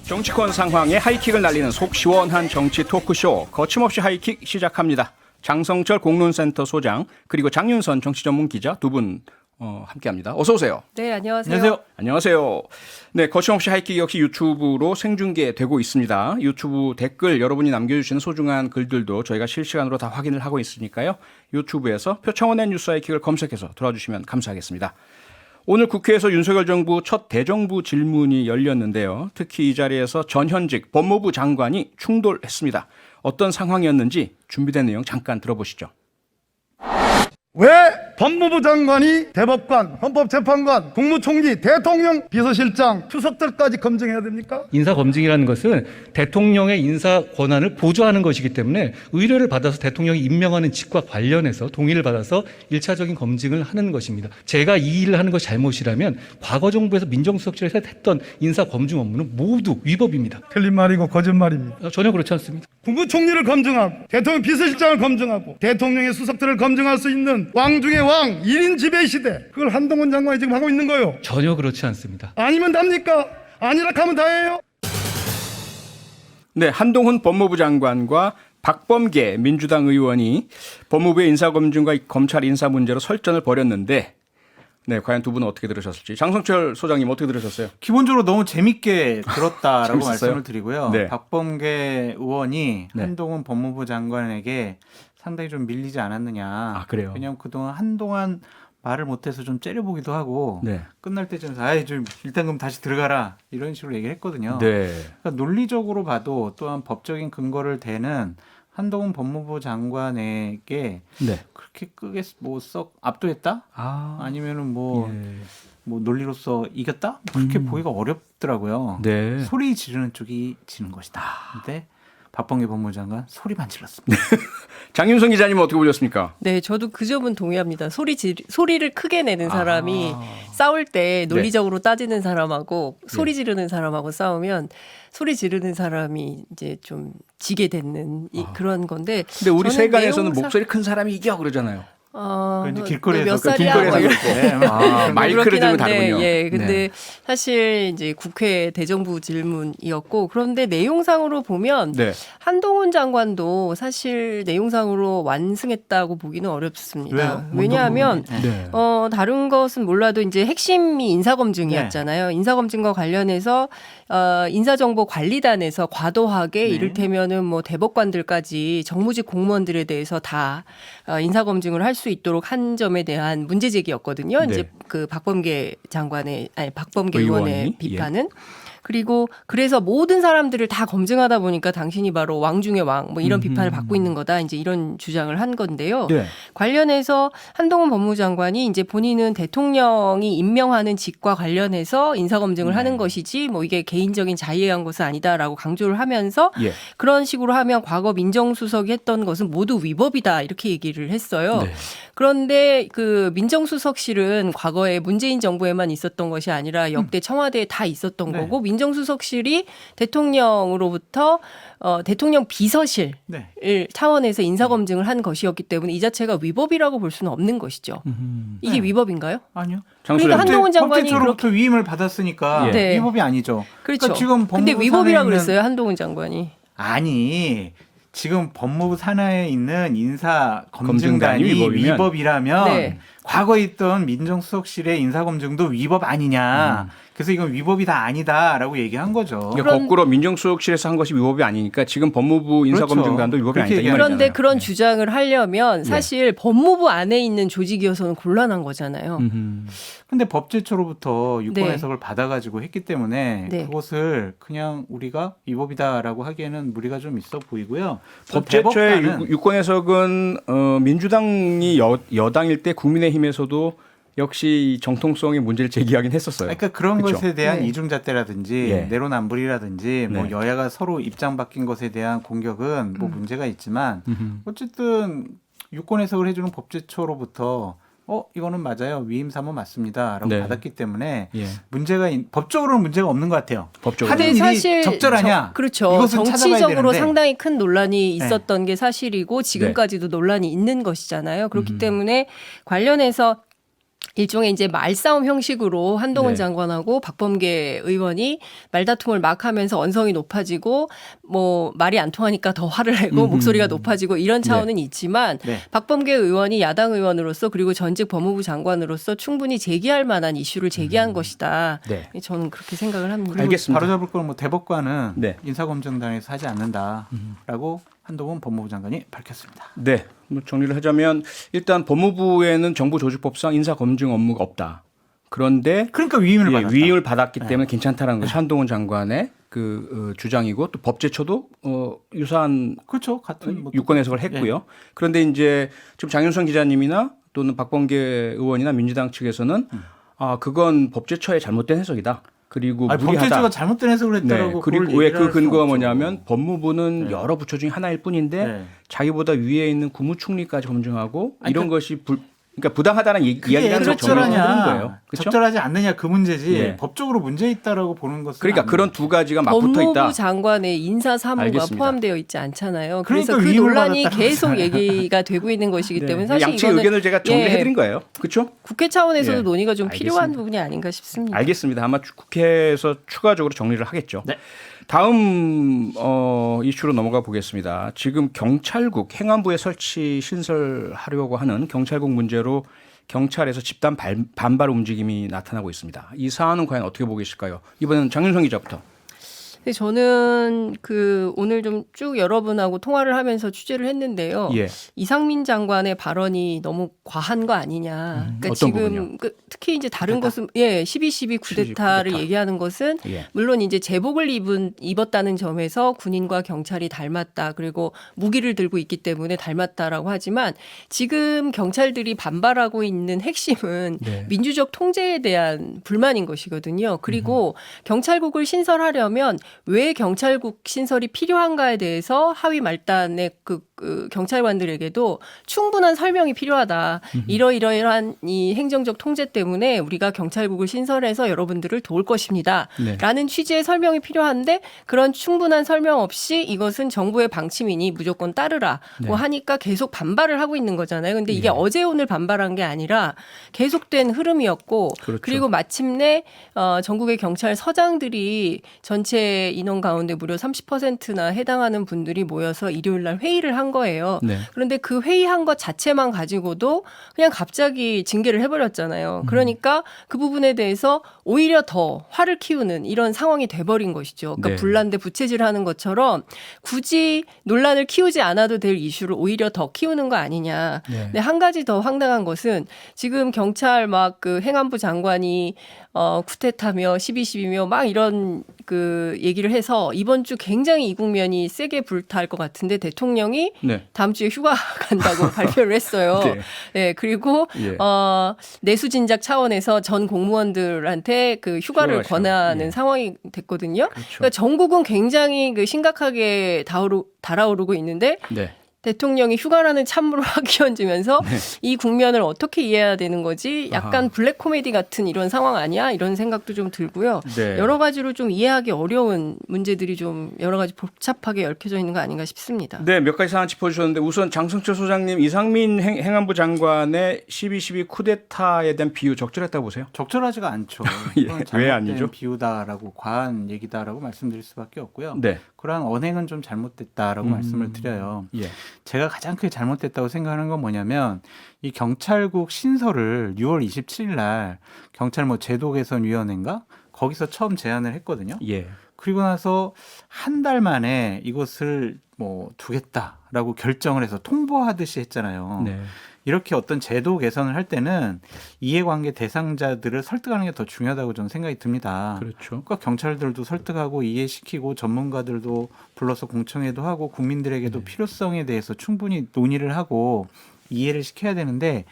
정치권 상황에 하이킥을 날리는 속 시원한 정치 토크쇼 거침없이 하이킥 시작합니다. 장성철 공론센터 소장 그리고 장윤선 정치전문기자 두 분 함께합니다. 어서 오세요. 네, 안녕하세요. 안녕하세요. 안녕하세요. 네, 거침없이 하이킥 역시 유튜브로 생중계되고 있습니다. 유튜브 댓글 여러분이 남겨주시는 소중한 글들도 저희가 실시간으로 다 확인을 하고 있으니까요. 유튜브에서 표창원의 뉴스 하이킥을 검색해서 들어주시면 감사하겠습니다. 오늘 국회에서 윤석열 정부 첫 대정부 질문이 열렸는데요. 특히 이 자리에서 전현직 법무부 장관이 충돌했습니다. 어떤 상황이었는지 준비된 내용 잠깐 들어보시죠. 왜 법무부 장관이 대법관, 헌법재판관, 국무총리, 대통령, 비서실장, 수석들까지 검증해야 됩니까? 인사검증이라는 것은 대통령의 인사 권한을 보좌하는 것이기 때문에 의뢰를 받아서 대통령이 임명하는 직과 관련해서 동의를 받아서 1차적인 검증을 하는 것입니다. 제가 이 일을 하는 것이 잘못이라면 과거 정부에서 민정수석실에서 했던 인사검증 업무는 모두 위법입니다. 틀린 말이고 거짓말입니다. 전혀 그렇지 않습니다. 국무총리를 검증하고 대통령 비서실장을 검증하고 대통령의 수석들을 검증할 수 있는 왕 중의 왕, 1인 지배 시대, 그걸 한동훈 장관이 지금 하고 있는 거예요. 전혀 그렇지 않습니다. 아니면 답니까? 아니라 하면 다예요. 네, 한동훈 법무부 장관과 박범계 민주당 의원이 법무부의 인사검증과 검찰 인사 문제로 설전을 벌였는데 네, 과연 두 분은 어떻게 들으셨을지. 장성철 소장님 어떻게 들으셨어요? 기본적으로 너무 재밌게 들었다라고 재밌었어요? 말씀을 드리고요. 네. 박범계 의원이 네. 한동훈 법무부 장관에게 상당히 좀 밀리지 않았느냐. 아, 그래요? 왜냐하면 그동안 한동안 말을 못해서 좀 째려보기도 하고 네. 끝날 때쯤 좀 일단 그럼 다시 들어가라 이런 식으로 얘기를 했거든요. 네. 그러니까 논리적으로 봐도 또한 법적인 근거를 대는 한동훈 법무부 장관에게 네. 그렇게 크게 뭐 썩 압도했다? 아니면은 뭐 논리로서 이겼다? 그렇게 보기가 어렵더라고요. 네. 소리 지르는 쪽이 지는 것이다. 근데 박범계 법무부 장관 소리만 질렀습니다. 장윤선 기자님은 어떻게 보셨습니까? 네, 저도 그 점은 동의합니다. 소리를 크게 내는 사람이 싸울 때 논리적으로 따지는 사람하고 소리 지르는 사람하고 싸우면 소리 지르는 사람이 이제 좀 지게 되는 그런 건데. 근데 우리 저는 세간에서는 내용상- 목소리 큰 사람이 이겨 그러잖아요. 이제 길거리에서 몇 살이야? 뭐 이런 마이크를 그렇긴 들면 한데, 다르군요. 예, 근데 네. 사실 이제 국회 대정부 질문이었고 그런데 내용상으로 보면 네. 한동훈 장관도 사실 내용상으로 완승했다고 보기는 어렵습니다. 왜요? 왜냐하면 네. 다른 것은 몰라도 이제 핵심이 인사검증이었잖아요. 인사검증과 관련해서 인사정보관리단에서 과도하게 이를테면은 뭐 대법관들까지 정무직 공무원들에 대해서 다 인사검증을 할 수 있도록 한 점에 대한 문제 제기였거든요. 네. 이제 그 박범계 박범계 의원이? 의원의 비판은. 그리고 그래서 모든 사람들을 다 검증하다 보니까 당신이 바로 왕 중의 왕 뭐 이런 비판을 받고 있는 거다. 이제 이런 주장을 한 건데요. 네. 관련해서 한동훈 법무부 장관이 이제 본인은 대통령이 임명하는 직과 관련해서 인사검증을 하는 것이지 뭐 이게 개인적인 자의에 의한 것은 아니다라고 강조를 하면서 예. 그런 식으로 하면 과거 민정수석이 했던 것은 모두 위법이다 이렇게 얘기를 했어요. 네. 그런데 그 민정수석실은 과거에 문재인 정부에만 있었던 것이 아니라 역대 청와대에 다 있었던 네. 거고 민정수석실이 대통령으로부터 대통령 비서실 네. 차원에서 인사검증을 한 것이었기 때문에 이 자체가 위법이라고 볼 수는 없는 것이죠. 이게 네. 위법인가요? 아니요. 장소장. 그러니까 한동훈 장관이 법제처로부터 위임을 받았으니까 예. 네. 위법이 아니죠. 그렇죠. 그러니까 지금 근데 법무부 위법이라고 산하에 있는- 그랬어요. 한동훈 장관이. 아니 지금 법무부 산하에 있는 인사 검증단이 검증단이 위법이면? 위법이라면 네. 과거에 있던 민정수석실의 인사검증도 위법 아니냐. 그래서 이건 위법이 다 아니다라고 얘기한 거죠. 그러니까 거꾸로 민정수석실에서 한 것이 위법이 아니니까 지금 법무부 인사검증단도 위법이 그렇게 아니다. 이 얘기하는 말이잖아요. 그런데 그런 네. 주장을 하려면 사실 법무부 안에 있는 조직이어서는 곤란한 거잖아요. 근데 법제처로부터 유권 네. 해석을 받아가지고 했기 때문에 네. 그것을 그냥 우리가 위법이다라고 하기에는 무리가 좀 있어 보이고요. 법제처의 대법관은 유권 해석은 민주당이 여당일 때 국민의힘에서도 역시 정통성의 문제를 제기하긴 했었어요. 그러니까 그런 그쵸? 것에 대한 네. 이중잣대라든지 예. 내로남불이라든지 뭐 네. 여야가 서로 입장 바뀐 것에 대한 공격은 뭐 문제가 있지만 어쨌든 유권 해석을 해주는 법제처로부터 이거는 맞아요. 위임 사무 맞습니다라고 네. 받았기 때문에 예. 법적으로는 문제가 없는 것 같아요. 법적으로. 하는 근데 일이 적절하냐? 그렇죠. 이것은 찾아봐야 정치적으로 되는데. 상당히 큰 논란이 있었던 게 사실이고 지금까지도 네. 논란이 있는 것이잖아요. 그렇기 때문에 관련해서 일종의 이제 말싸움 형식으로 한동훈 네. 장관하고 박범계 의원이 말다툼을 막 하면서 언성이 높아지고 뭐 말이 안 통하니까 더 화를 내고 목소리가 높아지고 이런 차원은 있지만 네. 박범계 의원이 야당 의원으로서 그리고 전직 법무부 장관으로서 충분히 제기할 만한 이슈를 제기한 것이다. 네. 저는 그렇게 생각을 합니다. 그리고 알겠습니다. 바로잡을 건 뭐 대법관은 네. 인사검증단에서 하지 않는다라고 한동훈 법무부 장관이 밝혔습니다. 네. 뭐 정리를 하자면 일단 법무부에는 정부조직법상 인사검증 업무가 없다. 그런데 그러니까 위임을 받았다. 위임을 받았기 때문에 괜찮다라는 것이 한동훈 장관의 주장이고 또 법제처도 유사한 그렇죠. 같은 뭐 유권 해석을 했고요. 그런데 이제 지금 장윤선 기자님이나 또는 박범계 의원이나 민주당 측에서는 그건 법제처의 잘못된 해석이다. 그리고 아니, 무리하다. 법제처가 잘못된 해석을 했다라고 네. 그리고 그걸 왜 얘기를 그 할 근거가 수는 없죠. 뭐냐면 법무부는 네. 여러 부처 중에 하나일 뿐인데 네. 자기보다 위에 있는 국무총리까지 검증하고 아니, 이런 것이 그러니까 부당하다는 이야기를 하는 적절하냐, 거예요. 그렇죠? 적절하지 않느냐 그 문제지 네. 법적으로 문제 있다라고 보는 것은 그러니까 아니에요. 그런 두 가지가 맞붙어 법무부 있다. 장관의 인사 사무가 알겠습니다. 포함되어 있지 않잖아요. 그러니까 그래서 그 위임을 논란이 받았다는 계속 얘기가 되고 있는 것이기 때문에 사실 양측 이거는 의견을 제가 정리해드린 거예요. 그렇죠? 국회 차원에서도 예. 논의가 좀 필요한 알겠습니다. 부분이 아닌가 싶습니다. 알겠습니다. 아마 국회에서 추가적으로 정리를 하겠죠. 네. 다음 이슈로 넘어가 보겠습니다. 지금 경찰국 행안부에 설치 신설하려고 하는 경찰국 문제로 경찰에서 집단 반발 움직임이 나타나고 있습니다. 이 사안은 과연 어떻게 보고 계실까요? 이번엔 장윤성 기자부터. 근데 저는 오늘 좀 쭉 여러분하고 통화를 하면서 취재를 했는데요. 예. 이상민 장관의 발언이 너무 과한 거 아니냐. 그러니까 어떤 지금 부분이요? 특히 이제 다른 것은 12.12 쿠데타를 쿠데타. 얘기하는 것은 예. 물론 이제 제복을 입었다는 점에서 군인과 경찰이 닮았다. 그리고 무기를 들고 있기 때문에 닮았다라고 하지만 지금 경찰들이 반발하고 있는 핵심은 네. 민주적 통제에 대한 불만인 것이거든요. 그리고 경찰국을 신설하려면 왜 경찰국 신설이 필요한가에 대해서 하위 말단의 그 경찰관들에게도 충분한 설명이 필요하다. 이러이러한 이 행정적 통제 때문에 우리가 경찰국을 신설해서 여러분들을 도울 것입니다. 네. 라는 취지의 설명이 필요한데 그런 충분한 설명 없이 이것은 정부의 방침이니 무조건 따르라고 네. 하니까 계속 반발을 하고 있는 거잖아요. 근데 이게 예. 어제 오늘 반발한 게 아니라 계속된 흐름이었고 그렇죠. 그리고 마침내 전국의 경찰서장들이 전체 인원 가운데 무려 30%나 해당하는 분들이 모여서 일요일 날 회의를 한 거예요. 네. 그런데 그 회의한 것 자체만 가지고도 그냥 갑자기 징계를 해버렸잖아요. 그러니까 그 부분에 대해서 오히려 더 화를 키우는 이런 상황이 돼버린 것이죠. 그러니까 네. 불난데 부채질하는 것처럼 굳이 논란을 키우지 않아도 될 이슈를 오히려 더 키우는 거 아니냐. 네. 근데 한 가지 더 황당한 것은 지금 경찰 막 그 행안부 장관이 쿠데타며 12.12며 막 이런 그 얘기를 해서 이번 주 굉장히 이 국면이 세게 불탈 것 같은데 대통령이 네. 다음 주에 휴가 간다고 발표를 했어요. 네. 네, 그리고 예. 내수진작 차원에서 전 공무원들한테 그 휴가를 휴가가 권하는 예. 상황이 됐거든요. 그렇죠. 그러니까 전국은 굉장히 심각하게 달아오르고 있는데 네. 대통령이 휴가라는 찬물을 확 끼얹으면서 네. 이 국면을 어떻게 이해해야 되는 거지? 약간 아하. 블랙 코미디 같은 이런 상황 아니야? 이런 생각도 좀 들고요. 네. 여러 가지로 좀 이해하기 어려운 문제들이 좀 여러 가지 복잡하게 얽혀져 있는 거 아닌가 싶습니다. 네, 몇 가지 사안 짚어주셨는데 우선 장성철 소장님 이상민 행안부 장관의 12.12 쿠데타에 대한 비유 적절했다고 보세요? 적절하지가 않죠. 예, 이건 왜 잘못된 아니죠? 비유다라고 과한 얘기다라고 말씀드릴 수밖에 없고요. 네. 그러한 언행은 좀 잘못됐다라고 말씀을 드려요. 예. 제가 가장 크게 잘못됐다고 생각하는 건 뭐냐면 이 경찰국 신설을 6월 27일 날 경찰 제도 개선 위원회인가 거기서 처음 제안을 했거든요. 예. 그리고 나서 한 달 만에 이것을 두겠다라고 결정을 해서 통보하듯이 했잖아요. 네. 이렇게 어떤 제도 개선을 할 때는 이해관계 대상자들을 설득하는 게 더 중요하다고 저는 생각이 듭니다. 그렇죠. 그러니까 경찰들도 설득하고 이해시키고 전문가들도 불러서 공청회도 하고 국민들에게도 필요성에 대해서 충분히 논의를 하고 이해를 시켜야 되는데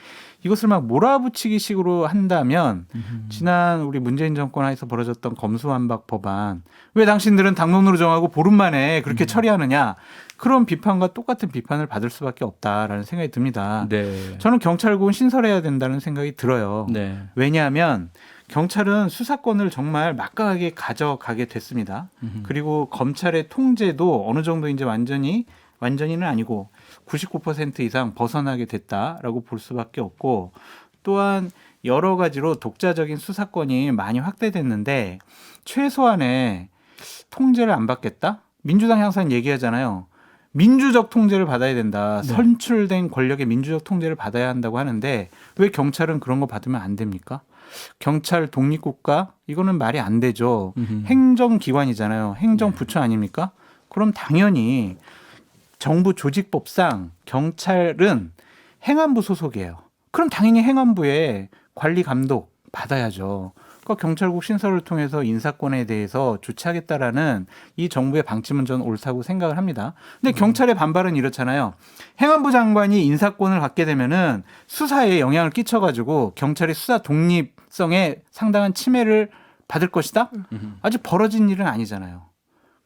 이것을 막 몰아붙이기 식으로 한다면 지난 우리 문재인 정권 하에서 벌어졌던 검수완박 법안 왜 당신들은 당론으로 정하고 보름 만에 그렇게 처리하느냐 그런 비판과 똑같은 비판을 받을 수밖에 없다라는 생각이 듭니다. 네. 저는 경찰국은 신설해야 된다는 생각이 들어요. 네. 왜냐하면 경찰은 수사권을 정말 막강하게 가져가게 됐습니다. 그리고 검찰의 통제도 어느 정도 이제 완전히는 아니고 99% 이상 벗어나게 됐다라고 볼 수밖에 없고 또한 여러 가지로 독자적인 수사권이 많이 확대됐는데 최소한의 통제를 안 받겠다? 민주당이 항상 얘기하잖아요. 민주적 통제를 받아야 된다. 선출된 권력의 민주적 통제를 받아야 한다고 하는데 왜 경찰은 그런 거 받으면 안 됩니까? 경찰 독립국가? 이거는 말이 안 되죠. 행정기관이잖아요. 행정부처 아닙니까? 그럼 당연히 정부 조직법상 경찰은 행안부 소속이에요. 그럼 당연히 행안부에 관리 감독 받아야죠. 그러니까 경찰국 신설을 통해서 인사권에 대해서 조치하겠다라는 이 정부의 방침은 저는 옳다고 생각을 합니다. 근데 경찰의 반발은 이렇잖아요. 행안부 장관이 인사권을 갖게 되면은 수사에 영향을 끼쳐가지고 경찰의 수사 독립성에 상당한 침해를 받을 것이다? 아직 벌어진 일은 아니잖아요.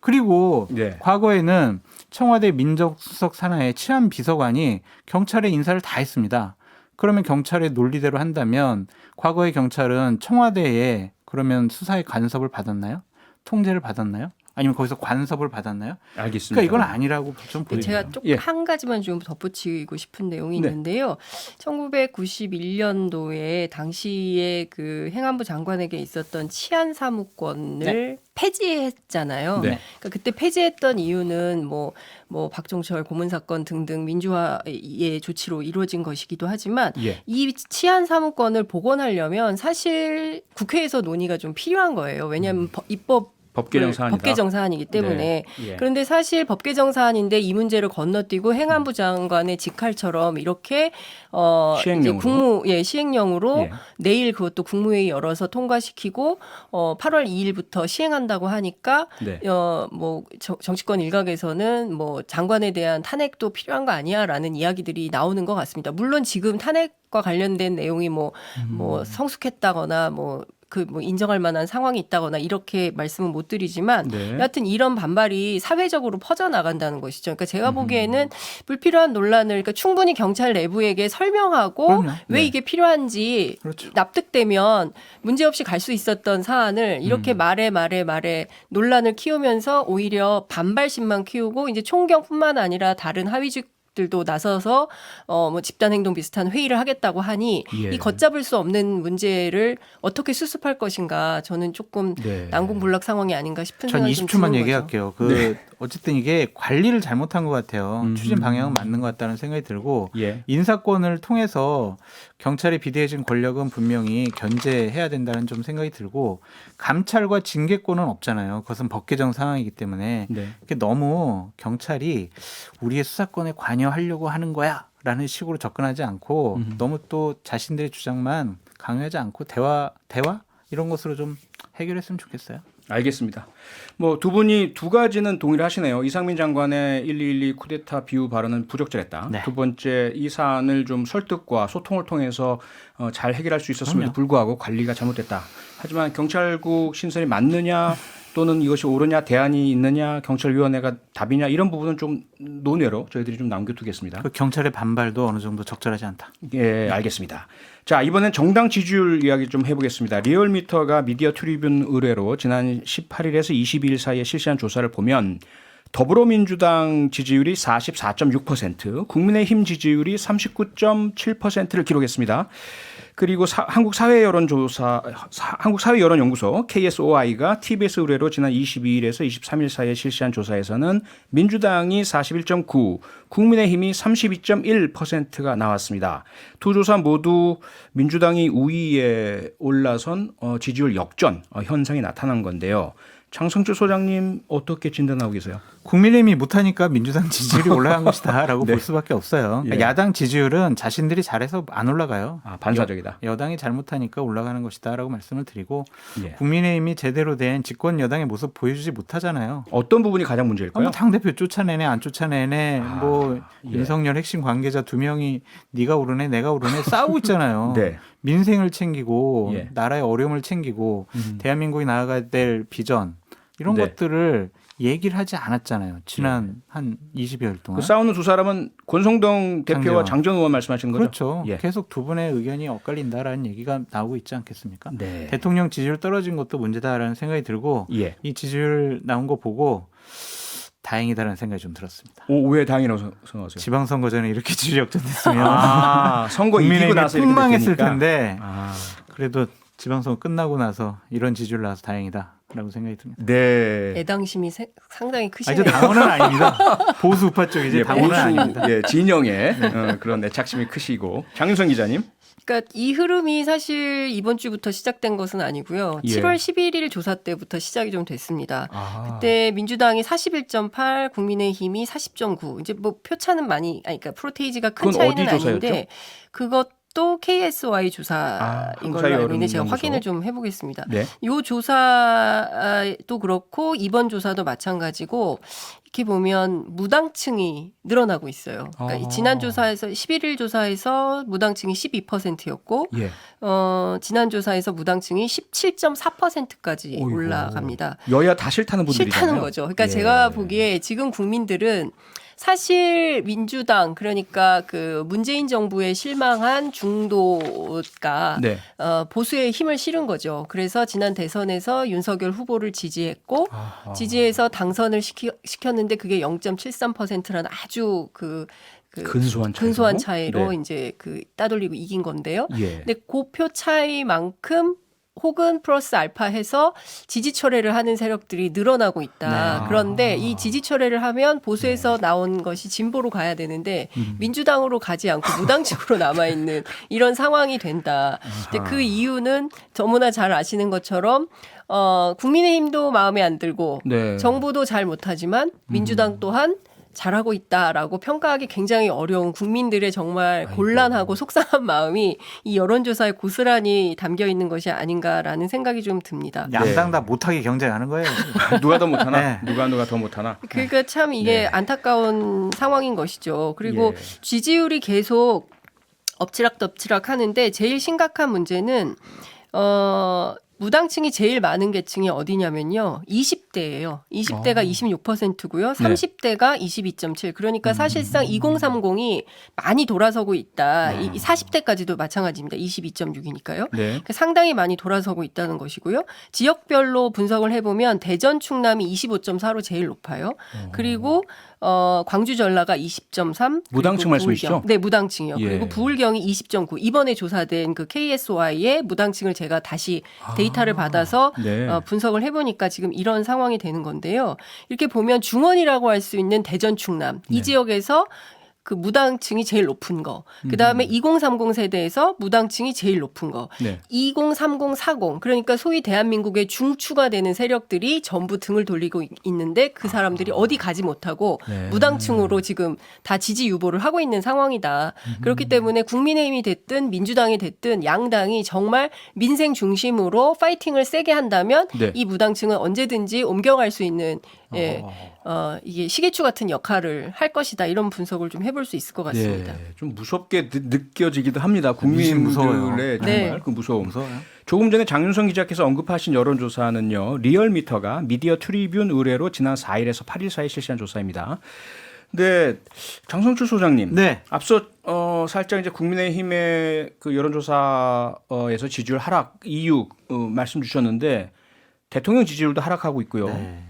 그리고 네. 과거에는 청와대 민정수석 산하의 치안비서관이 경찰의 인사를 다 했습니다. 그러면 경찰의 논리대로 한다면 과거의 경찰은 청와대에 그러면 수사의 간섭을 받았나요? 통제를 받았나요? 아니면 거기서 관섭을 받았나요? 알겠습니다. 그러니까 이건 아니라고 좀 보여요. 제가 좀 예. 한 가지만 좀 덧붙이고 싶은 내용이 네. 있는데요. 1991년도에 당시에 그 행안부 장관에게 있었던 치안 사무권을 폐지했잖아요. 네. 그러니까 그때 폐지했던 이유는 뭐 박종철 고문 사건 등등 민주화의 조치로 이루어진 것이기도 하지만 예. 이 치안 사무권을 복원하려면 사실 국회에서 논의가 좀 필요한 거예요. 왜냐하면 입법 법 개정 사안이다. 법 개정 사안이기 때문에 네. 예. 그런데 사실 법 개정 사안인데 이 문제를 건너뛰고 행안부 장관의 직할처럼 이렇게 시행령으로. 이제 시행령으로 예. 내일 그것도 국무회의 열어서 통과시키고 8월 2일부터 시행한다고 하니까 네. 뭐 정치권 일각에서는 뭐 장관에 대한 탄핵도 필요한 거 아니야라는 이야기들이 나오는 것 같습니다. 물론 지금 탄핵과 관련된 내용이 뭐 성숙했다거나 뭐 인정할 만한 상황이 있다거나 이렇게 말씀은 못 드리지만 네. 여하튼 이런 반발이 사회적으로 퍼져나간다는 것이죠. 그러니까 제가 보기에는 불필요한 논란을 그러니까 충분히 경찰 내부에게 설명하고 그럼요. 왜 네. 이게 필요한지 그렇죠. 납득되면 문제없이 갈 수 있었던 사안을 이렇게 말에 논란을 키우면서 오히려 반발심만 키우고 이제 총경뿐만 아니라 다른 하위직들도 나서서 뭐 집단행동 비슷한 회의를 하겠다고 하니 예. 이 걷잡을 수 없는 문제를 어떻게 수습할 것인가 저는 조금 네. 난공불락 상황이 아닌가 싶은 전 생각이 좀 20초만 드는 거죠. 얘기할게요. 네. 어쨌든 이게 관리를 잘못한 것 같아요. 추진 방향은 맞는 것 같다는 생각이 들고 예. 인사권을 통해서 경찰에 비대해진 권력은 분명히 견제해야 된다는 좀 생각이 들고 감찰과 징계권은 없잖아요. 그것은 법 개정 상황이기 때문에 네. 이게 너무 경찰이 우리의 수사권에 관여하려고 하는 거야라는 식으로 접근하지 않고 너무 또 자신들의 주장만 강요하지 않고 대화 이런 것으로 좀 해결했으면 좋겠어요. 알겠습니다. 뭐 두 분이 두 가지는 동의를 하시네요. 이상민 장관의 1212 쿠데타 비유 발언은 부적절했다. 네. 두 번째 이 사안을 좀 설득과 소통을 통해서 잘 해결할 수 있었음에도 그럼요. 불구하고 관리가 잘못됐다. 하지만 경찰국 신설이 맞느냐 또는 이것이 옳으냐 대안이 있느냐 경찰위원회가 답이냐 이런 부분은 좀 논외로 저희들이 좀 남겨두겠습니다. 그 경찰의 반발도 어느 정도 적절하지 않다. 예, 알겠습니다. 자, 이번엔 정당 지지율 이야기 좀 해보겠습니다. 리얼미터가 미디어 트리뷴 의뢰로 지난 18일에서 22일 사이에 실시한 조사를 보면 더불어민주당 지지율이 44.6%, 국민의힘 지지율이 39.7%를 기록했습니다. 그리고 한국사회여론연구소 KSOI가 TBS 의뢰로 지난 22일에서 23일 사이에 실시한 조사에서는 민주당이 41.9, 국민의힘이 32.1%가 나왔습니다. 두 조사 모두 민주당이 우위에 올라선 지지율 역전 현상이 나타난 건데요. 장성철 소장님 어떻게 진단하고 계세요? 국민의힘이 못하니까 민주당 지지율이 올라간 것이다라고 네. 볼 수밖에 없어요. 그러니까 예. 야당 지지율은 자신들이 잘해서 안 올라가요. 아, 반사적이다. 여당이 잘못하니까 올라가는 것이다라고 말씀을 드리고 예. 국민의힘이 제대로 된 집권 여당의 모습 보여주지 못하잖아요. 어떤 부분이 가장 문제일까요? 뭐 당대표 쫓아내네 안 쫓아내네 예. 윤석열 핵심 관계자 2명이 네가 오르네 내가 오르네 싸우고 있잖아요. 네. 민생을 챙기고 예. 나라의 어려움을 챙기고 대한민국이 나아가야 될 비전 이런 네. 것들을 얘기를 하지 않았잖아요. 지난 한 20여일 동안. 그 싸우는 두 사람은 권성동 대표와 장재원. 장전 의원 말씀하시는 거죠? 그렇죠. 예. 계속 두 분의 의견이 엇갈린다라는 얘기가 나오고 있지 않겠습니까? 네. 대통령 지지율 떨어진 것도 문제다라는 생각이 들고 예. 이 지지율 나온 거 보고 다행이다라는 생각이 좀 들었습니다. 왜 다행이라고 생각하세요? 지방선거 전에 이렇게 지지 역전됐으면 선거 이기고 국민의힘이 나서 이렇게 폭망했을 되니까. 텐데 아, 그래도 지방선거 끝나고 나서 이런 지지율 나와서 다행이다라고 생각이 듭니다. 네. 애당심이 상당히 아니, 크시네요. 저 당원은 아닙니다. 보수 우파 쪽이지 예, 당원은 보수 아닙니다. 예, 진영의 그런 애착심이 크시고 장윤선 기자님. 그러니까 이 흐름이 사실 이번 주부터 시작된 것은 아니고요. 예. 7월 11일 조사 때부터 시작이 좀 됐습니다. 아. 그때 민주당이 41.8, 국민의힘이 40.9. 이제 뭐 표차는 많이, 그러니까 프로테이지가 큰 그건 차이는 어디 조사였죠? 아닌데 그것도 KSY 조사인 한국 걸로 알고 있는데 사회 제가 여론연구소. 확인을 좀 해보겠습니다. 네. 이 조사도 그렇고 이번 조사도 마찬가지고 이렇게 보면 무당층이 늘어나고 있어요. 그러니까 이 지난 조사에서 11일 조사에서 무당층이 12%였고 예. 지난 조사에서 무당층이 17.4%까지 어이구. 올라갑니다. 여야 다 싫다는 분들이잖아요. 싫다는 거죠. 그러니까 예. 제가 보기에 지금 국민들은 사실 민주당 그러니까 그 문재인 정부에 실망한 중도가 네. 보수의 힘을 실은 거죠. 그래서 지난 대선에서 윤석열 후보를 지지했고 아하. 지지해서 당선을 시켰는데 그게 0.73%라는 아주 근소한 차이로 네. 이제 따돌리고 이긴 건데요. 예. 근데 그 표 차이만큼 혹은 플러스 알파 해서 지지 철회를 하는 세력들이 늘어나고 있다. 네. 그런데 이 지지 철회를 하면 보수에서 나온 것이 진보로 가야 되는데 민주당으로 가지 않고 무당측으로 남아있는 이런 상황이 된다. 근데 그 이유는 너무나 잘 아시는 것처럼 국민의힘도 마음에 안 들고 네. 정부도 잘 못하지만 민주당 또한 잘하고 있다라고 평가하기 굉장히 어려운 국민들의 정말 곤란하고 속상한 마음이 이 여론조사에 고스란히 담겨 있는 것이 아닌가라는 생각이 좀 듭니다. 양당 다 못하게 경쟁하는 거예요. 누가 더 못하나? 네. 누가 더 못하나? 그러니까 참 이게 안타까운 상황인 것이죠. 그리고 예. 지지율이 계속 엎치락덮치락 하는데 제일 심각한 문제는 무당층이 제일 많은 계층이 어디냐면요. 20대예요. 20대가 26%고요. 30대가 22.7. 그러니까 사실상 2030이 많이 돌아서고 있다. 이 40대까지도 마찬가지입니다. 22.6이니까요. 네. 그러니까 상당히 많이 돌아서고 있다는 것이고요. 지역별로 분석을 해보면 대전 충남이 25.4로 제일 높아요. 그리고 광주 전라가 20.3. 무당층 그리고 말씀이시죠? 부울경. 네, 무당층이요. 예. 그리고 부울경이 20.9. 이번에 조사된 그 KSY의 무당층을 제가 다시 데이터를 받아서 네. 분석을 해보니까 지금 이런 상황이 되는 건데요. 이렇게 보면 중원이라고 할 수 있는 대전 충남 이 지역에서 그 무당층이 제일 높은 거. 그다음에 2030 세대에서 무당층이 제일 높은 거. 네. 2030, 40 그러니까 소위 대한민국의 중추가 되는 세력들이 전부 등을 돌리고 있는데 그 사람들이 어디 가지 못하고 네. 무당층으로 지금 다 지지 유보를 하고 있는 상황이다. 그렇기 때문에 국민의힘이 됐든 민주당이 됐든 양당이 정말 민생 중심으로 파이팅을 세게 한다면 네. 이 무당층은 언제든지 옮겨갈 수 있는 이게 시계추 같은 역할을 할 것이다. 이런 분석을 좀 해볼 수 있을 것 같습니다. 예, 좀 무섭게 느껴지기도 합니다. 민심 무서워요. 국민들의 정말 네. 그 무서움. 무서워요. 조금 전에 장윤성 기자께서 언급하신 여론조사는요. 리얼미터가 미디어 트리뷴 의뢰로 지난 4일에서 8일 사이 실시한 조사입니다. 근데 장성철 소장님, 네. 앞서 살짝 이제 국민의힘의 그 여론조사에서 지지율 하락 이유 말씀 주셨는데 대통령 지지율도 하락하고 있고요. 네.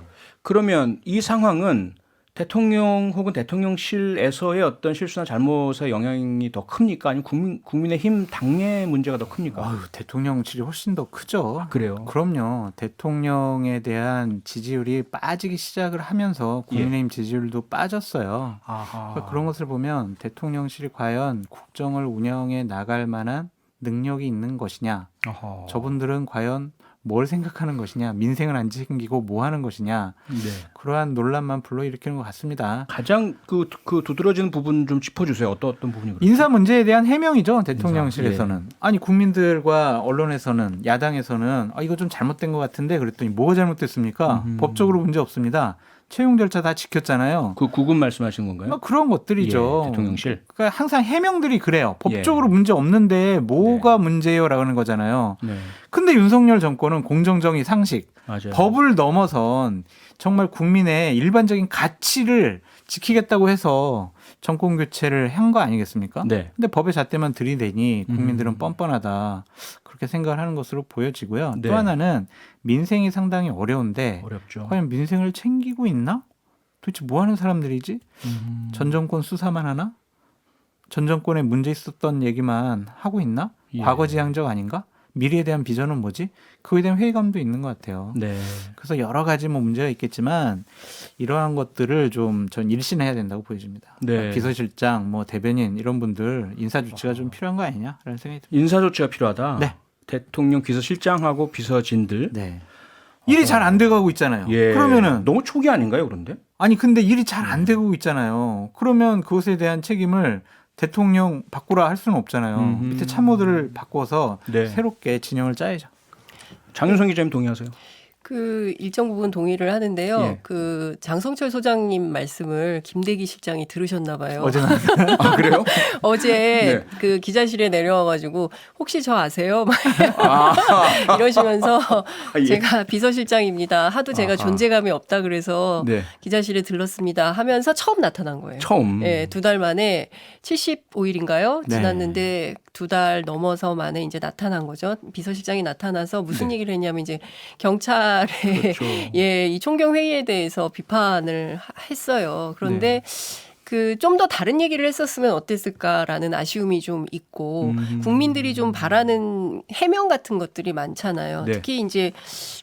그러면 이 상황은 대통령 혹은 대통령실에서의 어떤 실수나 잘못의 영향이 더 큽니까? 아니면 국민의힘 당내 문제가 더 큽니까? 아유, 대통령실이 훨씬 더 크죠. 그래요. 그럼요. 대통령에 대한 지지율이 빠지기 시작을 하면서 국민의힘 지지율도 빠졌어요. 아하. 그러니까 그런 것을 보면 대통령실이 과연 국정을 운영해 나갈 만한 능력이 있는 것이냐, 어허. 저분들은 과연 뭘 생각하는 것이냐, 민생을 안 챙기고 뭐 하는 것이냐, 네. 그러한 논란만 불러일으키는 것 같습니다. 가장 그 두드러지는 부분 좀 짚어주세요. 어떤 부분이 그래요? 인사 문제에 대한 해명이죠. 대통령실에서는. 아니 국민들과 언론에서는 야당에서는 이거 좀 잘못된 것 같은데 그랬더니 뭐가 잘못됐습니까? 법적으로 문제 없습니다. 채용 절차 다 지켰잖아요. 그 구금 말씀하시는 건가요? 뭐 그런 것들이죠. 예, 대통령실. 그러니까 항상 해명들이 그래요. 법적으로 문제 없는데 뭐가 문제요라고 하는 거잖아요. 네. 근데 윤석열 정권은 공정정의 상식, 맞아요. 법을 넘어선 정말 국민의 일반적인 가치를 지키겠다고 해서 정권 교체를 한 거 아니겠습니까? 네. 근데 법의 잣대만 들이대니 국민들은 뻔뻔하다. 그렇게 생각을 하는 것으로 보여지고요. 네. 또 하나는 민생이 상당히 어려운데 어렵죠. 과연 민생을 챙기고 있나? 도대체 뭐 하는 사람들이지? 전 정권 수사만 하나? 전 정권에 문제 있었던 얘기만 하고 있나? 예. 과거지향적 아닌가? 미래에 대한 비전은 뭐지? 그거에 대한 회의감도 있는 것 같아요. 네. 그래서 여러 가지 뭐 문제가 있겠지만 이러한 것들을 좀 전 일신해야 된다고 보여집니다. 네. 그러니까 비서실장, 뭐 대변인 이런 분들 인사 조치가 좀 필요한 거 아니냐라는 생각이 듭니다. 인사 조치가 필요하다. 네. 대통령 비서실장하고 비서진들. 네. 일이 잘 안 돼가고 있잖아요. 예. 그러면은 너무 초기 아닌가요, 그런데? 아니 근데 일이 잘 안 되고 있잖아요. 그러면 그것에 대한 책임을 대통령 바꾸라 할 수는 없잖아요. 밑에 참모들을 바꿔서 네. 새롭게 진영을 짜야죠. 장윤성 기자님 동의하세요? 그 일정 부분 동의를 하는데요. 예. 그 장성철 소장님 말씀을 김대기 실장이 들으셨나 봐요. 어제는 아, 그래요? 어제 네. 그 기자실에 내려와가지고 혹시 저 아세요? 막 아, 이러시면서 예. 제가 비서실장입니다. 하도 제가 아하. 존재감이 없다 그래서 네. 기자실에 들렀습니다 하면서 처음 나타난 거예요. 처음. 예, 2달 만에 75일인가요? 네. 지났는데 2달 넘어서 만에 이제 나타난 거죠. 비서실장이 나타나서 무슨 네. 얘기를 했냐면 이제 경찰의 그렇죠. 예, 이 총경 회의에 대해서 비판을 했어요. 그런데 네. 그 좀 더 다른 얘기를 했었으면 어땠을까라는 아쉬움이 좀 있고 국민들이 좀 바라는 해명 같은 것들이 많잖아요. 네. 특히 이제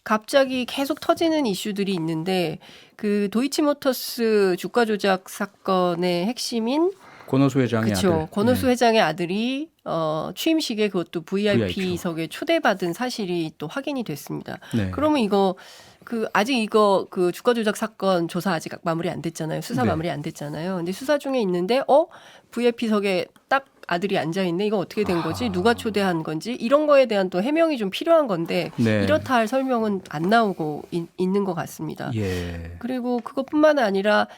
갑자기 계속 터지는 이슈들이 있는데 그 도이치모터스 주가 조작 사건의 핵심인 권오수 회장의 그렇죠. 아들. 권오수 네. 회장의 아들이 취임식에 그것도 VIP석에 VIP. 초대받은 사실이 또 확인이 됐습니다. 네. 그러면 이거 아직 이거 그 주가 조작 사건 조사 아직 마무리 안 됐잖아요. 수사 네. 마무리 안 됐잖아요. 근데 수사 중에 있는데 VIP석에 딱 아들이 앉아 있네. 이거 어떻게 된 거지? 누가 초대한 건지 이런 거에 대한 또 해명이 좀 필요한 건데 네. 이렇다 할 설명은 안 나오고 있는 것 같습니다. 예. 그리고 그것뿐만 아니라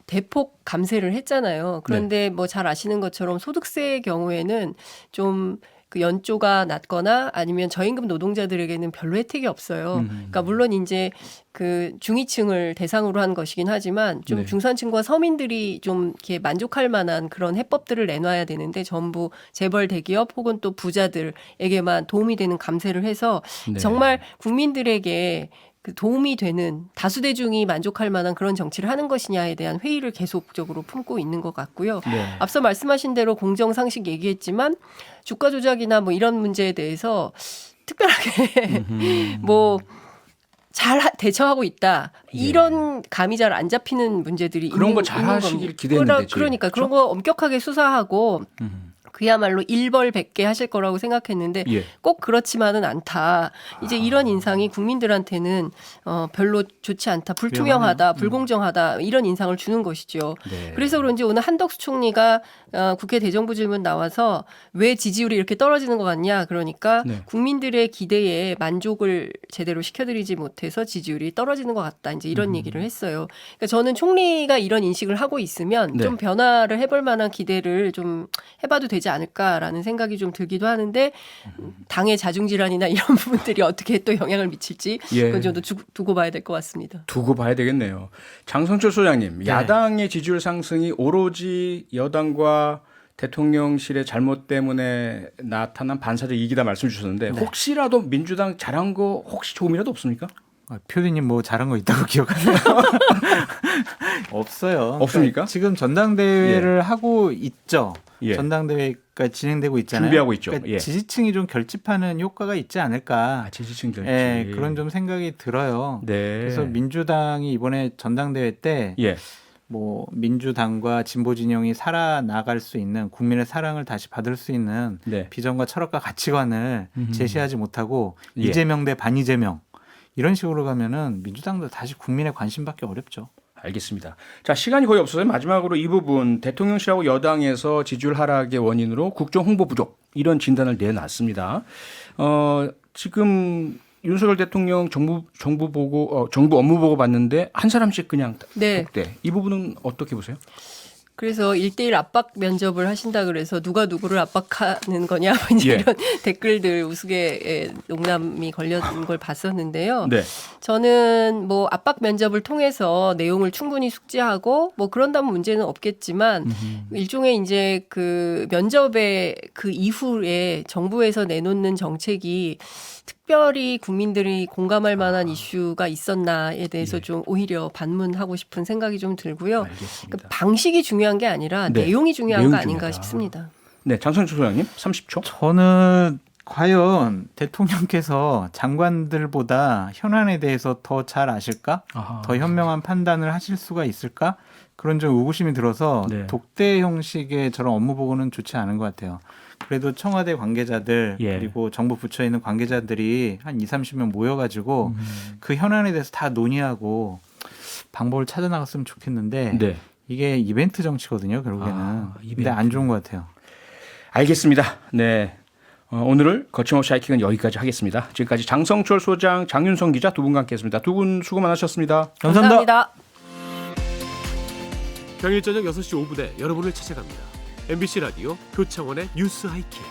대폭 감세를 했잖아요. 그런데 뭐 잘 아시는 것처럼 소득세의 경우에는 좀 그 연조가 낮거나 아니면 저임금 노동자들에게는 별로 혜택이 없어요. 그러니까 물론 이제 그 중위층을 대상으로 한 것이긴 하지만 좀 네. 중산층과 서민들이 좀 이렇게 만족할 만한 그런 해법들을 내놔야 되는데 전부 재벌 대기업 혹은 또 부자들에게만 도움이 되는 감세를 해서 네. 정말 국민들에게 그 도움이 되는 다수 대중이 만족할 만한 그런 정치를 하는 것이냐에 대한 회의를 계속적으로 품고 있는 것 같고요. 네. 앞서 말씀하신 대로 공정상식 얘기했지만 주가 조작이나 뭐 이런 문제에 대해서 특별하게 뭐 잘 대처하고 있다. 이런 감이 잘 안 잡히는 문제들이 그런 거 있는 잘하시길 겁니다. 기대했는데 그러니까 그런 거 엄격하게 수사하고 음. 그야말로 일벌백계 하실 거라고 생각했는데 예. 꼭 그렇지만은 않다. 이제 이런 인상이 국민들한테는 별로 좋지 않다. 불투명하다. 불공정하다. 이런 인상을 주는 것이죠. 네. 그래서 그런지 오늘 한덕수 총리가 국회 대정부 질문 나와서 왜 지지율이 이렇게 떨어지는 것 같냐. 그러니까 네. 국민들의 기대에 만족을 제대로 시켜드리지 못해서 지지율이 떨어지는 것 같다. 이제 이런 얘기를 했어요. 그러니까 저는 총리가 이런 인식을 하고 있으면 네. 좀 변화를 해볼 만한 기대를 좀 해봐도 되지 않을까라는 생각이 좀 들기도 하는데 당의 자중질환이나 이런 부분들이 어떻게 또 영향을 미칠지 예. 그건 좀 두고 봐야 될 것 같습니다. 두고 봐야 되겠네요. 장성철 소장님, 네. 야당의 지지율 상승이 오로지 여당과 대통령실의 잘못 때문에 나타난 반사적 이익이다 말씀 주셨는데 네. 혹시라도 민주당 잘한 거 혹시 조금이라도 없습니까? 표디님 뭐 잘한 거 있다고 기억하세요? 없어요. 없습니까? 그러니까 지금 전당대회를 하고 있죠. 예. 전당대회가 진행되고 있잖아요. 준비하고 있죠. 그러니까 예. 지지층이 좀 결집하는 효과가 있지 않을까. 지지층 결집. 예, 그런 좀 생각이 들어요. 네. 그래서 민주당이 이번에 전당대회 때 예. 뭐 민주당과 진보 진영이 살아나갈 수 있는 국민의 사랑을 다시 받을 수 있는 네. 비전과 철학과 가치관을 제시하지 못하고 예. 이재명 대 반이재명 이런 식으로 가면은 민주당도 다시 국민의 관심 받기 어렵죠. 알겠습니다. 자, 시간이 거의 없어서 마지막으로 이 부분 대통령실하고 여당에서 지지율 하락의 원인으로 국정 홍보 부족 이런 진단을 내놨습니다. 지금 윤석열 대통령 정부 업무 보고 봤는데 한 사람씩 그냥 네. 독대. 이 부분은 어떻게 보세요? 그래서 1대1 압박 면접을 하신다 그래서 누가 누구를 압박하는 거냐 이제 예. 이런 댓글들 우스개 농담이 걸렸는 걸 봤었는데요. 네. 저는 뭐 압박 면접을 통해서 내용을 충분히 숙지하고 뭐 그런다면 문제는 없겠지만 일종의 이제 그 면접의 그 이후에 정부에서 내놓는 정책이 특별히 국민들이 공감할 만한 이슈가 있었나에 대해서 좀 오히려 반문하고 싶은 생각이 좀 들고요. 알겠습니다. 그 방식이 중요한 게 아니라 네. 내용이 중요한 내용이 거 아닌가 중요하다. 싶습니다. 네, 장성철 소장님 30초. 저는 과연 대통령께서 장관들보다 현안에 대해서 더 잘 아실까? 아하. 더 현명한 판단을 하실 수가 있을까? 그런 좀 의구심이 들어서 네. 독대 형식의 저런 업무 보고는 좋지 않은 것 같아요. 그래도 청와대 관계자들 예. 그리고 정부 부처에 있는 관계자들이 한 20-30명 모여가지고 그 현안에 대해서 다 논의하고 방법을 찾아 나갔으면 좋겠는데 네. 이게 이벤트 정치거든요, 결국에는. 근데 이벤트. 안 좋은 것 같아요. 알겠습니다. 네. 오늘 거침없이 하이킹은 여기까지 하겠습니다. 지금까지 장성철 소장, 장윤성 기자 두 분과 함께했습니다. 두 분 수고 많으셨습니다. 감사합니다. 평일 저녁 6시 5분에 여러분을 찾아갑니다. MBC 라디오 표창원의 뉴스 하이킥.